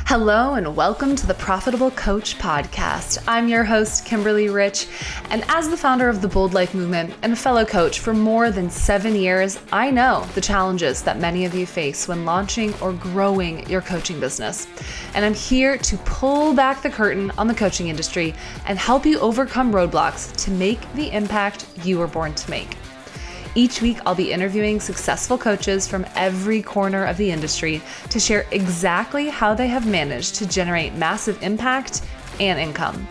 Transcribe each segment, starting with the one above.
Hello and welcome to the Profitable Coach Podcast. I'm your host, Kimberly Rich, and as the founder of the Bold Life Movement and a fellow coach for more than 7 years, I know the challenges that many of you face when launching or growing your coaching business. And I'm here to pull back the curtain on the coaching industry and help you overcome roadblocks to make the impact you were born to make. Each week, I'll be interviewing successful coaches from every corner of the industry to share exactly how they have managed to generate massive impact and income.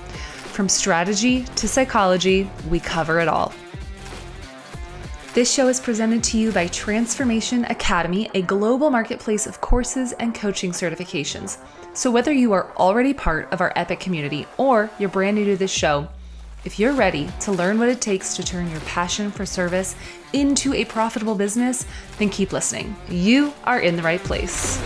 From strategy to psychology, we cover it all. This show is presented to you by Transformation Academy, a global marketplace of courses and coaching certifications. So whether you are already part of our epic community or you're brand new to this show, if you're ready to learn what it takes to turn your passion for service into a profitable business, then keep listening. You are in the right place.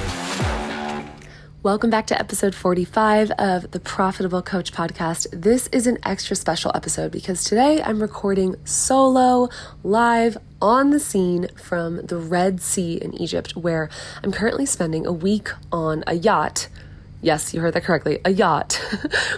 Welcome back to episode 45 of the Profitable Coach Podcast. This is an extra special episode because today I'm recording solo, live, on the scene from the Red Sea in Egypt, where I'm currently spending a week on a yacht. Yes, you heard that correctly, a yacht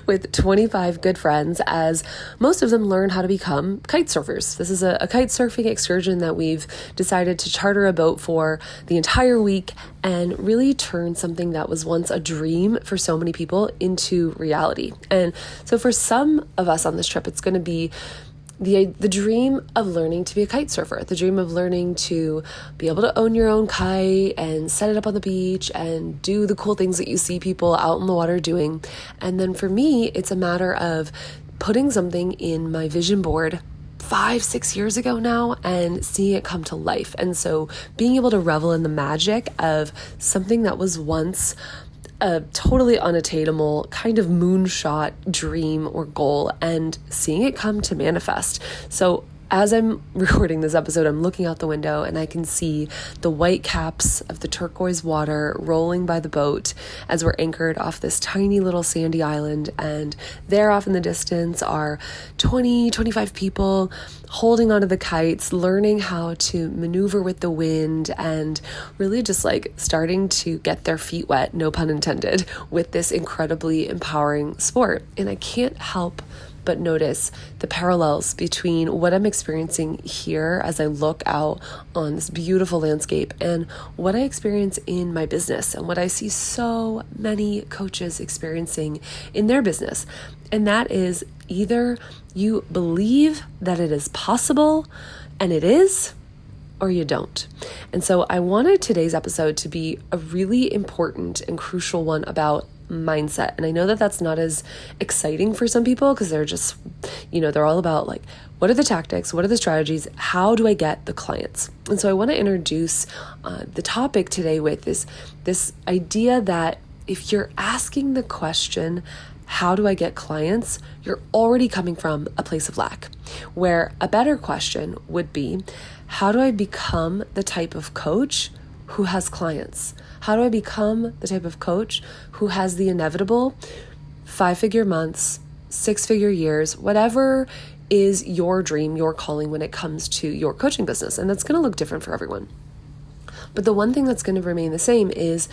with 25 good friends, as most of them learn how to become kite surfers. This is a kite surfing excursion that we've decided to charter a boat for the entire week and really turn something that was once a dream for so many people into reality. And so for some of us on this trip, it's going to be the dream of learning to be a kite surfer, the dream of learning to be able to own your own kite and set it up on the beach and do the cool things that you see people out in the water doing. And then for me, it's a matter of putting something in my vision board 5-6 years ago now and seeing it come to life. And so being able to revel in the magic of something that was once a totally unattainable kind of moonshot dream or goal and seeing it come to manifest. So as I'm recording this episode, I'm looking out the window and I can see the white caps of the turquoise water rolling by the boat as we're anchored off this tiny little sandy island. And there off in the distance are 25 people holding onto the kites, learning how to maneuver with the wind and really just like starting to get their feet wet, no pun intended, with this incredibly empowering sport. And I can't help but notice the parallels between what I'm experiencing here as I look out on this beautiful landscape and what I experience in my business and what I see so many coaches experiencing in their business. And that is either you believe that it is possible and it is, or you don't. And so I wanted today's episode to be a really important and crucial one about mindset. And I know that that's not as exciting for some people because they're just, they're all about like, what are the tactics? What are the strategies? How do I get the clients? And so I want to introduce the topic today with this idea that if you're asking the question, how do I get clients? You're already coming from a place of lack, where a better question would be, how do I become the type of coach who has clients? How do I become the type of coach who has the inevitable 5-figure months, 6-figure years, whatever is your dream, your calling when it comes to your coaching business? And that's going to look different for everyone. But the one thing that's going to remain the same is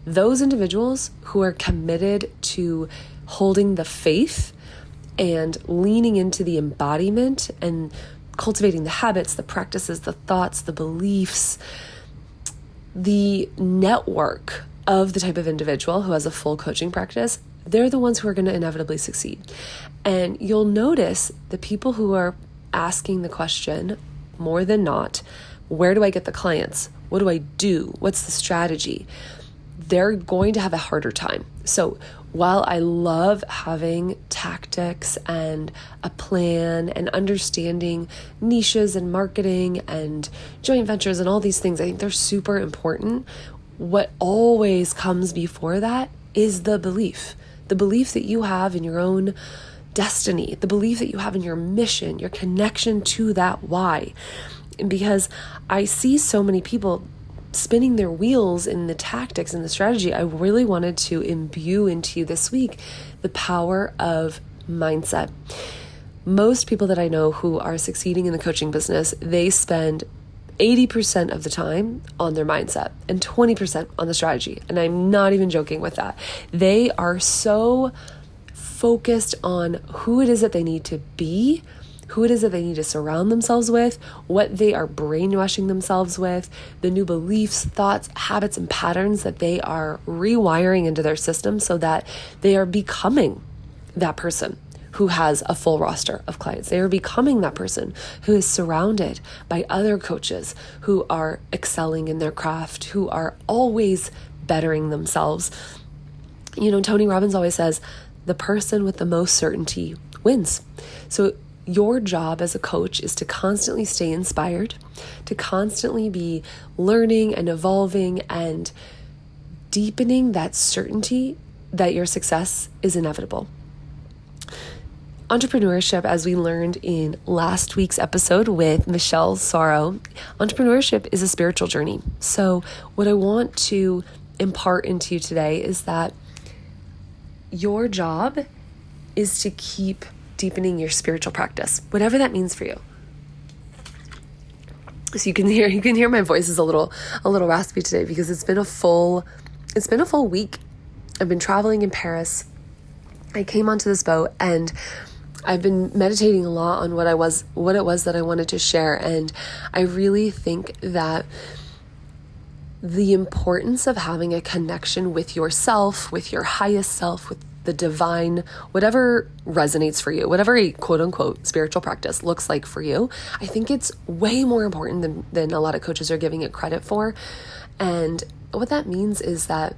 those individuals who are committed to holding the faith and leaning into the embodiment and cultivating the habits, the practices, the thoughts, the beliefs, the network of the type of individual who has a full coaching practice, they're the ones who are going to inevitably succeed. And you'll notice the people who are asking the question more than not, where do I get the clients? What do I do? What's the strategy? They're going to have a harder time. So while I love having tactics and a plan and understanding niches and marketing and joint ventures and all these things, I think they're super important. What always comes before that is the belief that you have in your own destiny, the belief that you have in your mission, your connection to that why. And because I see so many people spinning their wheels in the tactics and the strategy, I really wanted to imbue into you this week the power of mindset. Most people that I know who are succeeding in the coaching business, they spend 80% of the time on their mindset and 20% on the strategy. And I'm not even joking with that. They are so focused on who it is that they need to be, who it is that they need to surround themselves with, what they are brainwashing themselves with, the new beliefs, thoughts, habits, and patterns that they are rewiring into their system so that they are becoming that person who has a full roster of clients. They are becoming that person who is surrounded by other coaches who are excelling in their craft, who are always bettering themselves. Tony Robbins always says, the person with the most certainty wins. So your job as a coach is to constantly stay inspired, to constantly be learning and evolving and deepening that certainty that your success is inevitable. Entrepreneurship, as we learned in last week's episode with Michelle Sorrow, entrepreneurship is a spiritual journey. So what I want to impart into you today is that your job is to keep deepening your spiritual practice, whatever that means for you. So you can hear my voice is a little raspy today because it's been a full week. I've been traveling in Paris. I came onto this boat and I've been meditating a lot on what it was that I wanted to share. And I really think that the importance of having a connection with yourself, with your highest self, with the divine, whatever resonates for you, whatever a quote unquote spiritual practice looks like for you, I think it's way more important than a lot of coaches are giving it credit for. And what that means is that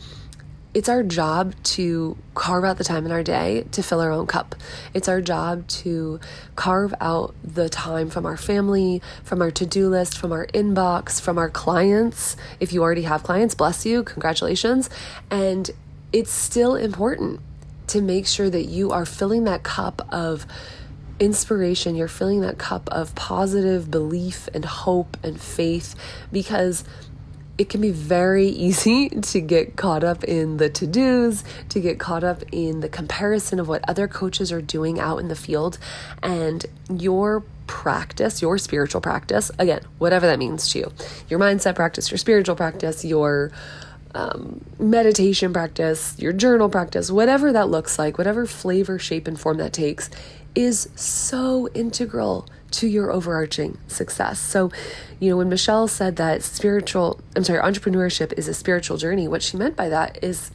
it's our job to carve out the time in our day to fill our own cup. It's our job to carve out the time from our family, from our to-do list, from our inbox, from our clients. If you already have clients, bless you, congratulations. And it's still important to make sure that you are filling that cup of inspiration, you're filling that cup of positive belief and hope and faith, because it can be very easy to get caught up in the to-dos, to get caught up in the comparison of what other coaches are doing out in the field. And your practice, your spiritual practice, again, whatever that means to you, your mindset practice, your spiritual practice, your meditation practice, your journal practice, whatever that looks like, whatever flavor, shape, and form that takes, is so integral to your overarching success. So, when Michelle said that entrepreneurship is a spiritual journey, what she meant by that is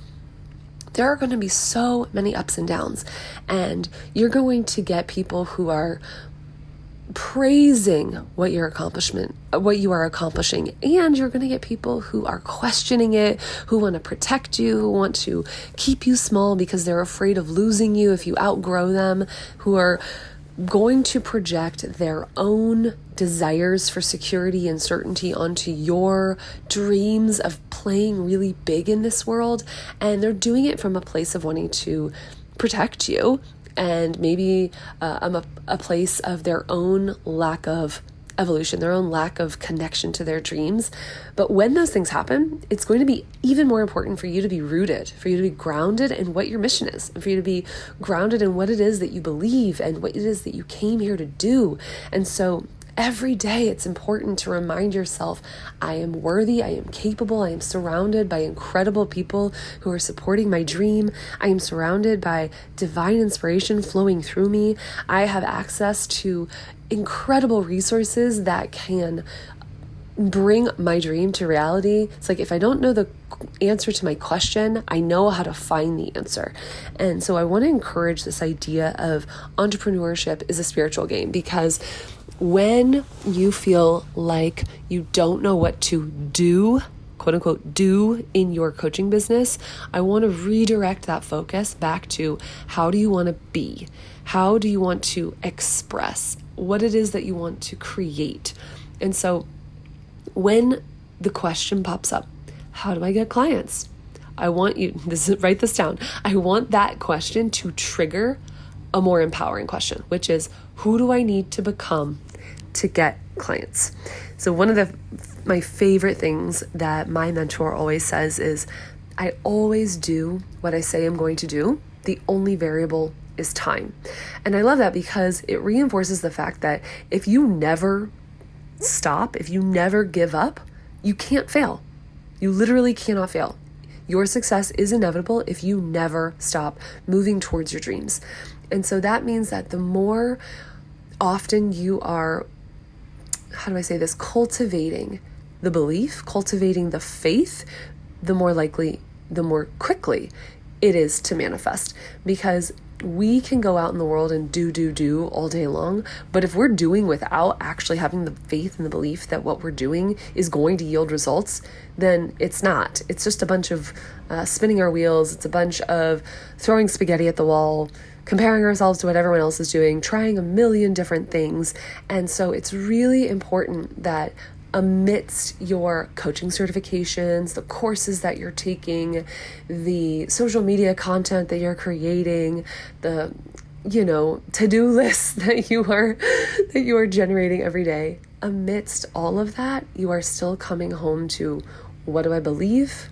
there are going to be so many ups and downs, and you're going to get people who are praising what you are accomplishing, and you're going to get people who are questioning it, who want to protect you, who want to keep you small because they're afraid of losing you if you outgrow them, who are going to project their own desires for security and certainty onto your dreams of playing really big in this world. And they're doing it from a place of wanting to protect you, and maybe a place of their own lack of evolution, their own lack of connection to their dreams. But when those things happen, it's going to be even more important for you to be rooted, for you to be grounded in what your mission is, and for you to be grounded in what it is that you believe and what it is that you came here to do. And so every day it's important to remind yourself, I am worthy, I am capable, I am surrounded by incredible people who are supporting my dream. I am surrounded by divine inspiration flowing through me. I have access to incredible resources that can bring my dream to reality. It's like, if I don't know the answer to my question, I know how to find the answer. And so I want to encourage this idea of entrepreneurship is a spiritual game, because when you feel like you don't know what to do, quote unquote, do in your coaching business, I want to redirect that focus back to, how do you want to be? How do you want to express what it is that you want to create? And so when the question pops up, how do I get clients? Write this down. I want that question to trigger a more empowering question, which is, who do I need to become to get clients? So one of my favorite things that my mentor always says is, I always do what I say I'm going to do. The only variable is time. And I love that because it reinforces the fact that if you never stop, if you never give up, you can't fail. You literally cannot fail. Your success is inevitable if you never stop moving towards your dreams. And so that means that the more often you are, cultivating the belief, cultivating the faith, the more quickly it is to manifest. Because we can go out in the world and do all day long, but if we're doing without actually having the faith and the belief that what we're doing is going to yield results, then it's not. It's just a bunch of spinning our wheels. It's a bunch of throwing spaghetti at the wall, comparing ourselves to what everyone else is doing, trying a million different things. And so it's really important that amidst your coaching certifications, the courses that you're taking, the social media content that you're creating, the to-do lists that you are generating every day, amidst all of that, you are still coming home to, what do I believe?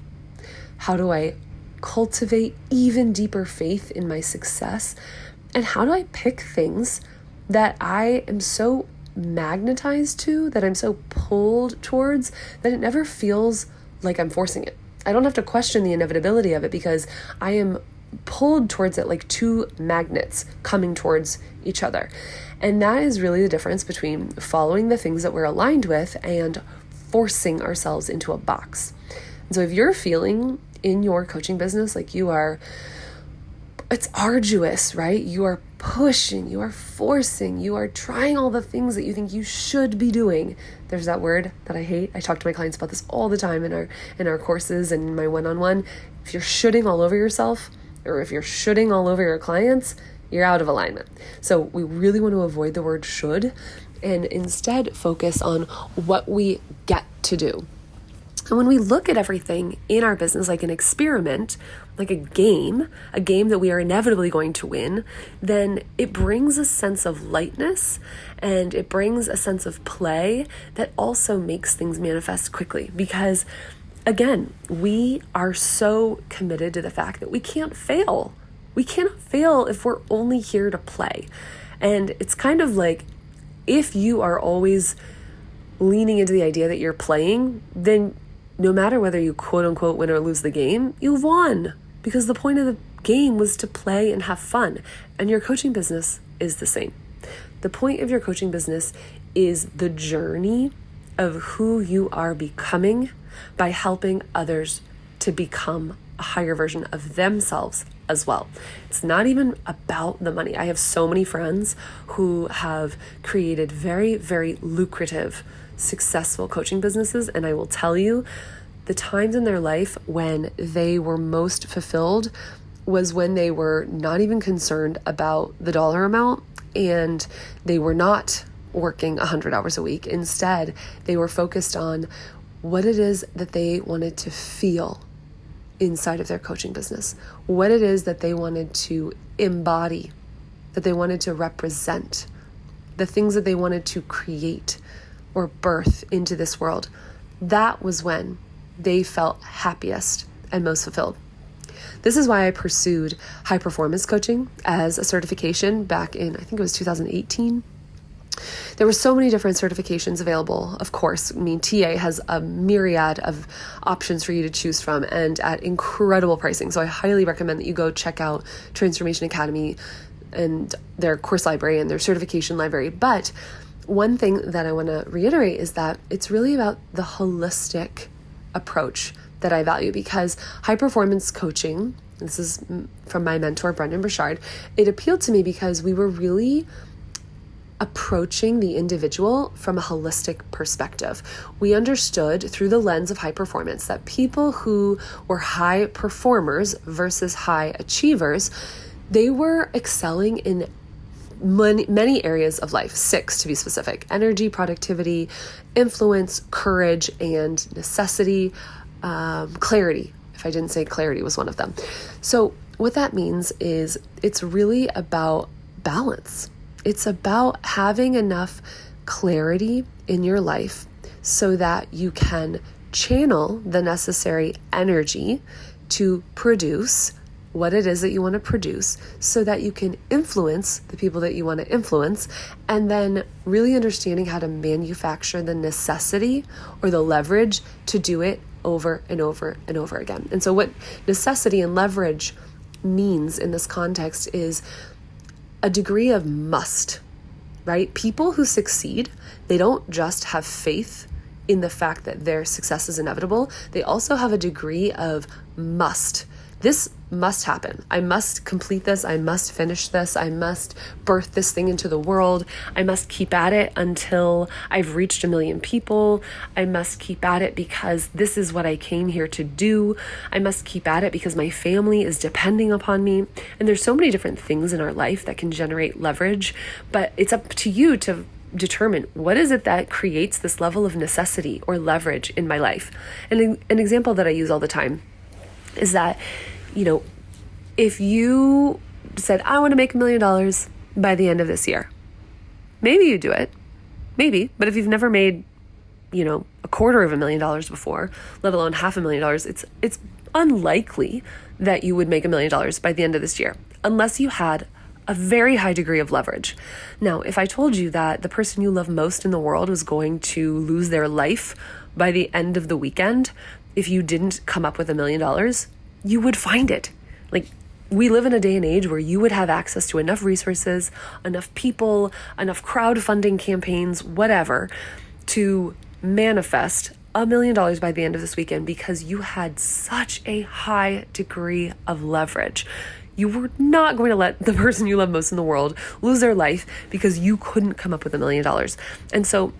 How do I cultivate even deeper faith in my success? And how do I pick things that I am so magnetized to, that I'm so pulled towards, that it never feels like I'm forcing it? I don't have to question the inevitability of it because I am pulled towards it like two magnets coming towards each other. And that is really the difference between following the things that we're aligned with and forcing ourselves into a box. And so if you're feeling in your coaching business like it's arduous, right? You are pushing, you are forcing, you are trying all the things that you think you should be doing. There's that word that I hate. I talk to my clients about this all the time in our courses and in my one-on-one. If you're shoulding all over yourself, or if you're shoulding all over your clients, you're out of alignment. So we really want to avoid the word should and instead focus on what we get to do. And when we look at everything in our business like an experiment, like a game that we are inevitably going to win, then it brings a sense of lightness and it brings a sense of play that also makes things manifest quickly. Because again, we are so committed to the fact that we can't fail. We cannot fail if we're only here to play. And it's kind of like, if you are always leaning into the idea that you're playing, then no matter whether you quote unquote win or lose the game, you've won, because the point of the game was to play and have fun. And your coaching business is the same. The point of your coaching business is the journey of who you are becoming by helping others to become a higher version of themselves as well. It's not even about the money. I have so many friends who have created very, very lucrative, successful coaching businesses, and I will tell you, the times in their life when they were most fulfilled was when they were not even concerned about the dollar amount, and they were not working 100 hours a week. Instead, they were focused on what it is that they wanted to feel inside of their coaching business, what it is that they wanted to embody, that they wanted to represent, the things that they wanted to create or birth into this world. That was when they felt happiest and most fulfilled. This is why I pursued high performance coaching as a certification back in, I think it was 2018. There were so many different certifications available. Of course, TA has a myriad of options for you to choose from and at incredible pricing. So I highly recommend that you go check out Transformation Academy and their course library and their certification library. But one thing that I want to reiterate is that it's really about the holistic approach that I value, because high performance coaching, this is from my mentor, Brendan Burchard, it appealed to me because we were really approaching the individual from a holistic perspective. We understood through the lens of high performance that people who were high performers versus high achievers, they were excelling in many areas of life, 6 to be specific: energy, productivity, influence, courage, and necessity, clarity. If I didn't say clarity was one of them. So what that means is it's really about balance. It's about having enough clarity in your life so that you can channel the necessary energy to produce what it is that you want to produce so that you can influence the people that you want to influence, and then really understanding how to manufacture the necessity or the leverage to do it over and over and over again. And so what necessity and leverage means in this context is a degree of must, right? People who succeed, they don't just have faith in the fact that their success is inevitable. They also have a degree of must. This must happen. I must complete this. I must finish this. I must birth this thing into the world. I must keep at it until I've reached 1 million people. I must keep at it because this is what I came here to do. I must keep at it because my family is depending upon me. And there's so many different things in our life that can generate leverage, but it's up to you to determine what is it that creates this level of necessity or leverage in my life. And an example that I use all the time is that, if you said, I want to make $1 million by the end of this year, maybe you do it, maybe, but if you've never made, $250,000 before, let alone $500,000, it's unlikely that you would make $1 million by the end of this year, unless you had a very high degree of leverage. Now, if I told you that the person you love most in the world was going to lose their life by the end of the weekend, if you didn't come up with $1 million, you would find it. Like, we live in a day and age where you would have access to enough resources, enough people, enough crowdfunding campaigns, whatever, to manifest $1 million by the end of this weekend because you had such a high degree of leverage. You were not going to let the person you love most in the world lose their life because you couldn't come up with $1 million. And so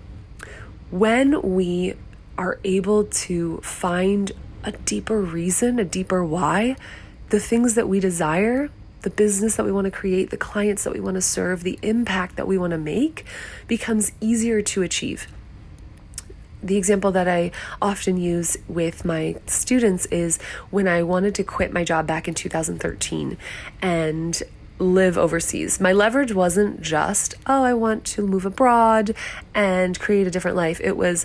when we are able to find a deeper reason, a deeper why, the things that we desire, the business that we want to create, the clients that we want to serve, the impact that we want to make becomes easier to achieve. The example that I often use with my students is when I wanted to quit my job back in 2013 and live overseas. My leverage wasn't just, I want to move abroad and create a different life. It was,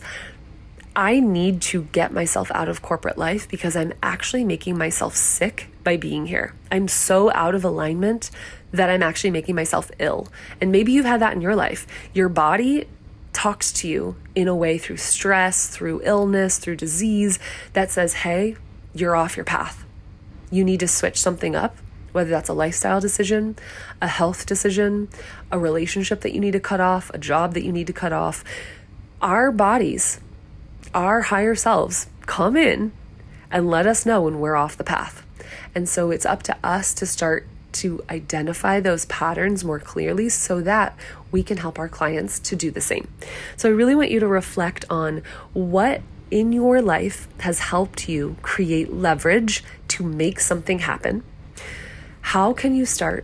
I need to get myself out of corporate life because I'm actually making myself sick by being here. I'm so out of alignment that I'm actually making myself ill. And maybe you've had that in your life. Your body talks to you in a way through stress, through illness, through disease that says, hey, you're off your path. You need to switch something up, whether that's a lifestyle decision, a health decision, a relationship that you need to cut off, a job that you need to cut off. Our bodies, our higher selves come in and let us know when we're off the path. And so it's up to us to start to identify those patterns more clearly so that we can help our clients to do the same. So I really want you to reflect on what in your life has helped you create leverage to make something happen. How can you start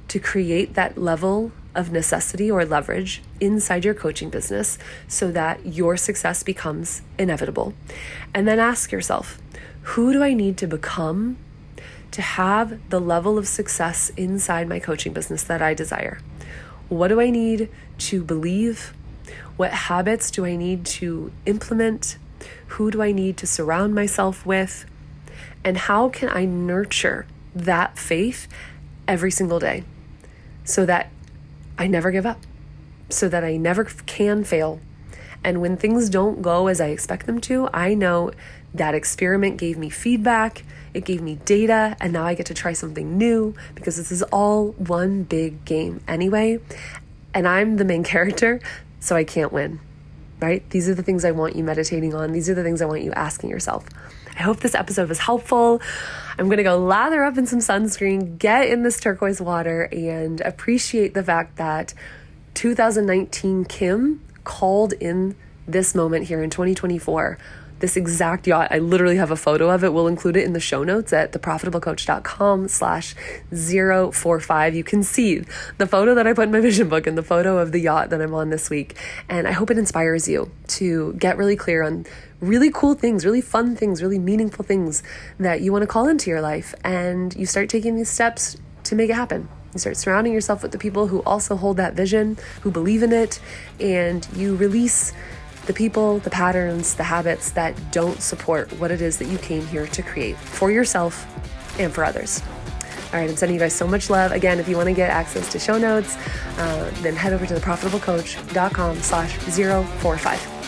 to create that level of necessity or leverage inside your coaching business so that your success becomes inevitable? And then ask yourself, who do I need to become to have the level of success inside my coaching business that I desire? What do I need to believe? What habits do I need to implement? Who do I need to surround myself with? And how can I nurture that faith every single day so that I never give up, so that I never can fail? And when things don't go as I expect them to, I know that experiment gave me feedback, it gave me data, and now I get to try something new because this is all one big game anyway. And I'm the main character, so I can't win, right? These are the things I want you meditating on. These are the things I want you asking yourself. I hope this episode was helpful. I'm going to go lather up in some sunscreen, get in this turquoise water, and appreciate the fact that 2019 Kim called in this moment here in 2024. This exact yacht, I literally have a photo of it. We'll include it in the show notes at theprofitablecoach.com/045. You can see the photo that I put in my vision book and the photo of the yacht that I'm on this week. And I hope it inspires you to get really clear on really cool things, really fun things, really meaningful things that you want to call into your life. And you start taking these steps to make it happen. You start surrounding yourself with the people who also hold that vision, who believe in it, and you release the people, the patterns, the habits that don't support what it is that you came here to create for yourself and for others. All right, I'm sending you guys so much love. Again, if you want to get access to show notes, then head over to theprofitablecoach.com/045.